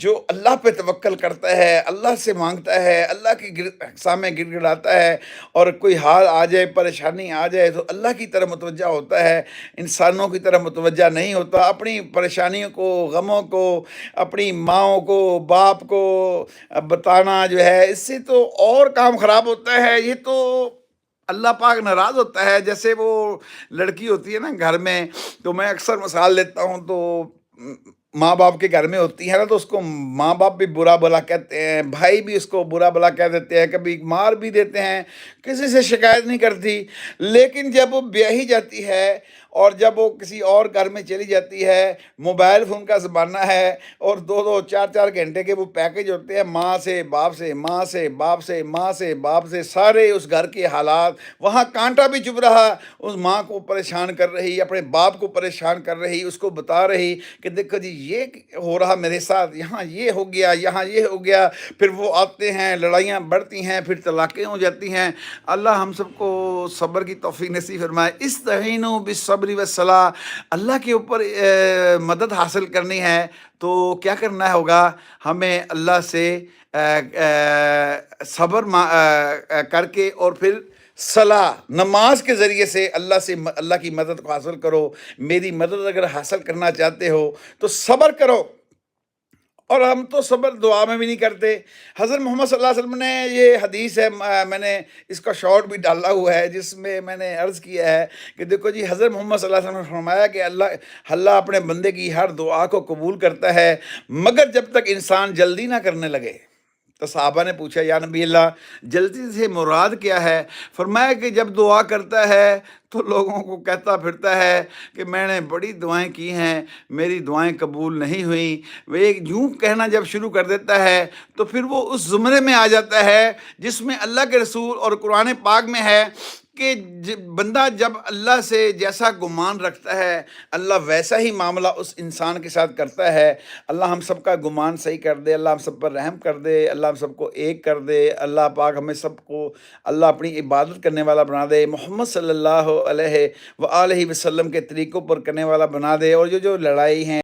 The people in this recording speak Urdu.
جو اللہ پہ توکل کرتا ہے، اللہ سے مانگتا ہے، اللہ کے سامنے گڑ گڑاتا ہے، اور کوئی حال آ جائے، پریشانی آ جائے تو اللہ کی طرف متوجہ ہوتا ہے، انسانوں کی طرف متوجہ نہیں ہوتا۔ اپنی پریشانیوں کو، غموں کو، اپنی ماؤں کو، باپ کو بتانا جو ہے، اس سے تو اور کام خراب ہوتا ہے۔ یہ تو اللہ پاک ناراض ہوتا ہے۔ جیسے وہ لڑکی ہوتی ہے نا گھر میں، تو میں اکثر مثال لیتا ہوں، تو ماں باپ کے گھر میں ہوتی ہے نا، تو اس کو ماں باپ بھی برا بلا کہتے ہیں، بھائی بھی اس کو برا بلا کہہ دیتے ہیں، کبھی مار بھی دیتے ہیں، کسی سے شکایت نہیں کرتی۔ لیکن جب وہ بیاہی جاتی ہے اور جب وہ کسی اور گھر میں چلی جاتی ہے، موبائل فون کا زمانہ ہے، اور دو دو چار چار گھنٹے کے وہ پیکج ہوتے ہیں، ماں سے باپ سے، ماں سے باپ سے، ماں سے باپ سے، سارے اس گھر کے حالات، وہاں کانٹا بھی چبھ رہا، اس ماں کو پریشان کر رہی، اپنے باپ کو پریشان کر رہی، اس کو بتا رہی کہ دیکھو جی یہ ہو رہا میرے ساتھ، یہاں یہ ہو گیا، یہاں یہ ہو گیا۔ پھر وہ آتے ہیں، لڑائیاں بڑھتی ہیں، پھر طلاقیں ہو جاتی ہیں۔ اللہ ہم سب کو صبر کی توفیق نصیب فرمائے۔ استعینوا بالصبر والصلاۃ، اللہ کے اوپر مدد حاصل کرنی ہے تو کیا کرنا ہوگا؟ ہمیں اللہ سے صبر کر کے، اور پھر صلاح، نماز کے ذریعے سے اللہ کی مدد کو حاصل کرو۔ میری مدد اگر حاصل کرنا چاہتے ہو تو صبر کرو۔ اور ہم تو صبر دعا میں بھی نہیں کرتے۔ حضرت محمد صلی اللہ علیہ وسلم نے، یہ حدیث ہے، میں نے اس کا شارٹ بھی ڈالا ہوا ہے، جس میں میں نے عرض کیا ہے کہ دیکھو جی، حضرت محمد صلی اللہ علیہ وسلم نے فرمایا کہ اللہ اپنے بندے کی ہر دعا کو قبول کرتا ہے، مگر جب تک انسان جلدی نہ کرنے لگے۔ تو صحابہ نے پوچھا، یا نبی اللہ، جلدی سے مراد کیا ہے؟ فرمایا کہ جب دعا کرتا ہے تو لوگوں کو کہتا پھرتا ہے کہ میں نے بڑی دعائیں کی ہیں، میری دعائیں قبول نہیں ہوئیں۔ وہ ایک یوں کہنا جب شروع کر دیتا ہے تو پھر وہ اس زمرے میں آ جاتا ہے جس میں اللہ کے رسول اور قرآن پاک میں ہے کہ بندہ جب اللہ سے جیسا گمان رکھتا ہے، اللہ ویسا ہی معاملہ اس انسان کے ساتھ کرتا ہے۔ اللہ ہم سب کا گمان صحیح کر دے، اللہ ہم سب پر رحم کر دے، اللہ ہم سب کو ایک کر دے، اللہ پاک ہمیں سب کو اللہ اپنی عبادت کرنے والا بنا دے، محمد صلی اللہ علیہ وآلہ وسلم کے طریقوں پر کرنے والا بنا دے، اور جو لڑائی ہیں